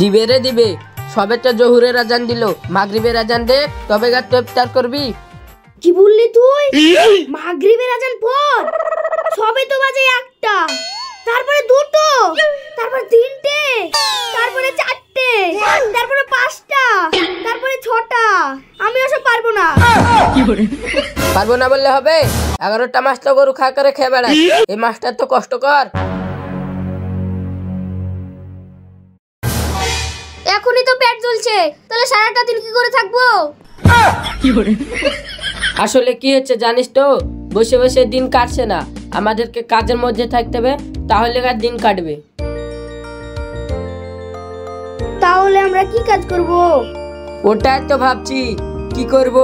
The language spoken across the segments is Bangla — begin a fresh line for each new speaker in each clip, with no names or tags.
দিবে রে দিবে, সবে তো জোহরের আজান দিল, মাগরিবের আজান দে তবে গা তো ইফতার করবি।
কি বললি তুই? মাগরিবের আজান পর? সবে তো বাজে 1টা, তারপরে 2টো, তারপরে 3টে, তারপরে 4টে, তারপরে 5টা, তারপরে 6টা। আমি ওসব পারবো না।
পারবো না বললে হবে? 11টা মাস তো গরু খা করে খেয়ে বেড়ায়, এই মাসটা তো কষ্টকর।
এখনই তো পেট জ্বলছে, তাহলে সারাটা দিন কি করে থাকবো?
আসলে কি হচ্ছে জানিস তো, বসে বসে দিন কাটছে না, আমাদেরকে কাজের মধ্যে থাকতে হবে, তাহলে আর দিন কাটবে।
তাহলে আমরা কি কাজ করব?
ওটাই তো ভাবছি কি করব।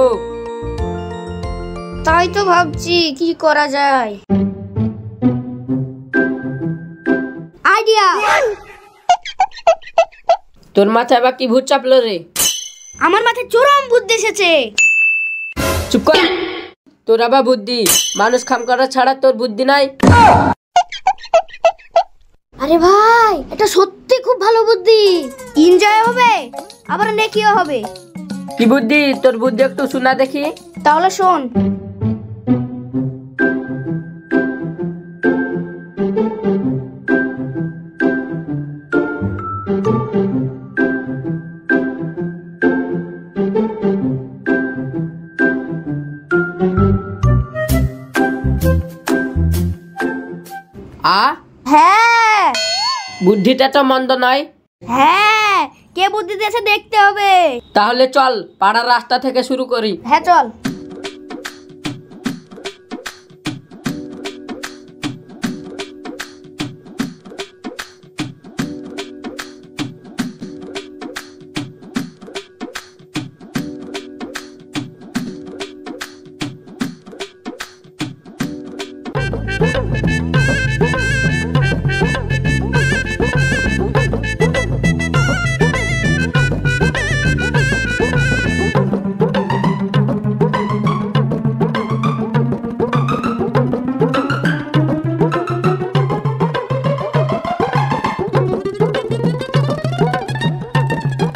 তাই তো ভাবছি কি করা যায়। আইডিয়া!
তোর মাথায় বা কি ভূত চাপলো রে?
আমার মাথায় চরম বুদ্ধি এসেছে।
চুপ কর, তোর আবার বুদ্ধি? মানুষ খাম করা ছাড়া তোর বুদ্ধি নাই?
আরে ভাই, এটা সত্যি খুব ভালো বুদ্ধি। এনজয় হবে, আবার নেকিও হবে।
কি বুদ্ধি? তোর বুদ্ধি একটু শোনা দেখি।
তাহলে শোন। হ্যাঁ,
বুদ্ধিটা তো মন্দ নয়।
হ্যাঁ, কে বুদ্ধি দিয়েছে দেখতে হবে।
তাহলে চল পাড়ার রাস্তা থেকে শুরু করি।
হ্যাঁ চল।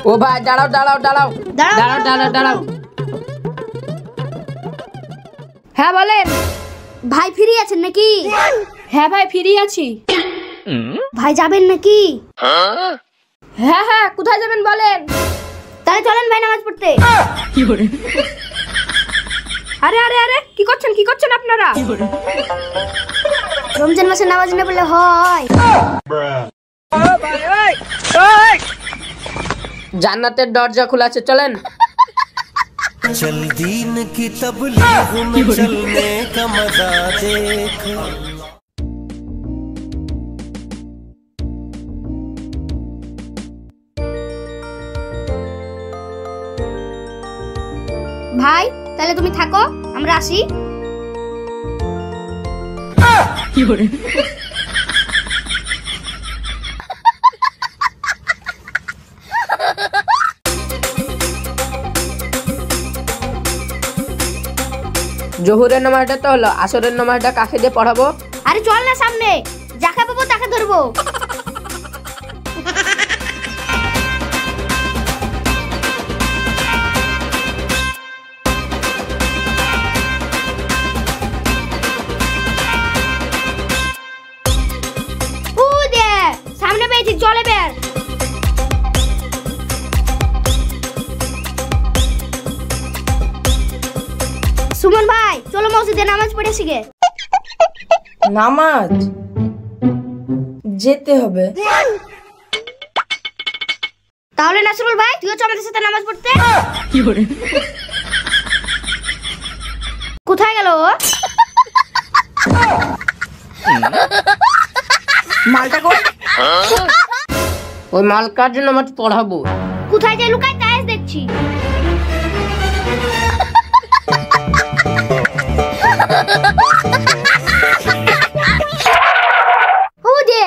ও ভাই দাঁড়াও দাঁড়াও দাঁড়াও দাঁড়াও দাঁড়াও দাঁড়াও।
হ্যাঁ বলেন। ভাই ফ্রি আছেন নাকি? হ্যাঁ ভাই ফ্রি আছি। ভাই যাবেন নাকি? হ্যাঁ হ্যাঁ, কোথায় যাবেন বলেন? তাহলে চলেন ভাই নামাজ পড়তে। আরে আরে আরে, কি করছেন আপনারা? রমজান মাসে নামাজ না পড়লে হয়?
জান্নাতের দরজা খোলা আছে, চলেন।
चल दीन की तबलीग में चलने का मजा देख।
ভাই তাহলে তুমি থাকো, আমরা আসি।
জোহরের নামাজটা তো হলো, আসরের নামাজটা কাকে দিয়ে পড়াবো?
আরে চল না সামনে, যাকে পাবো তাকে ধরবো। সামনে পেয়েছি, চলে বের। সুমন ভাই চলো মসজিদে নামাজ পড়ে শিখে।
নামাজ যেতে হবে।
তাহলে নাসরুল ভাই তুইও চল আমাদের সাথে নামাজ পড়তে। কোথায় গেল ও?
মালটা কই?
ওই মাল কার জন্য নামাজ পড়াবো?
কোথায় যাই লুকাই তাই দেখছি। ও দে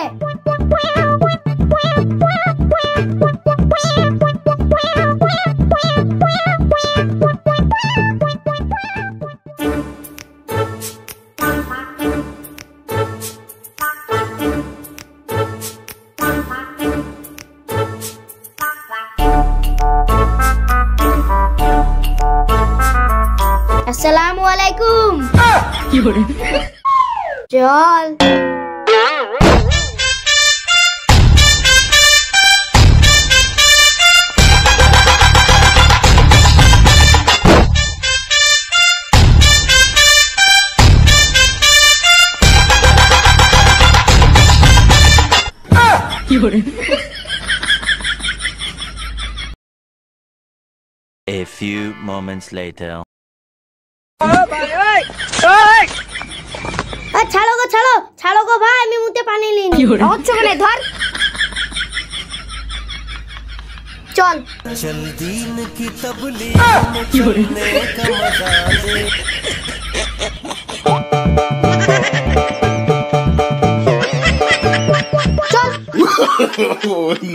আসসালামু আলাইকুম। চল।
A few moments later.
ছাড়ো গো ছাড়ো, ছাড়ো গো ভাই, আমি মুতে পানি নিইনি। হচ্ছে মানে ধর। চল।
चल दीन की तबलीग में चलने का मजा दे।
চল।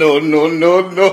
No, no, no, no.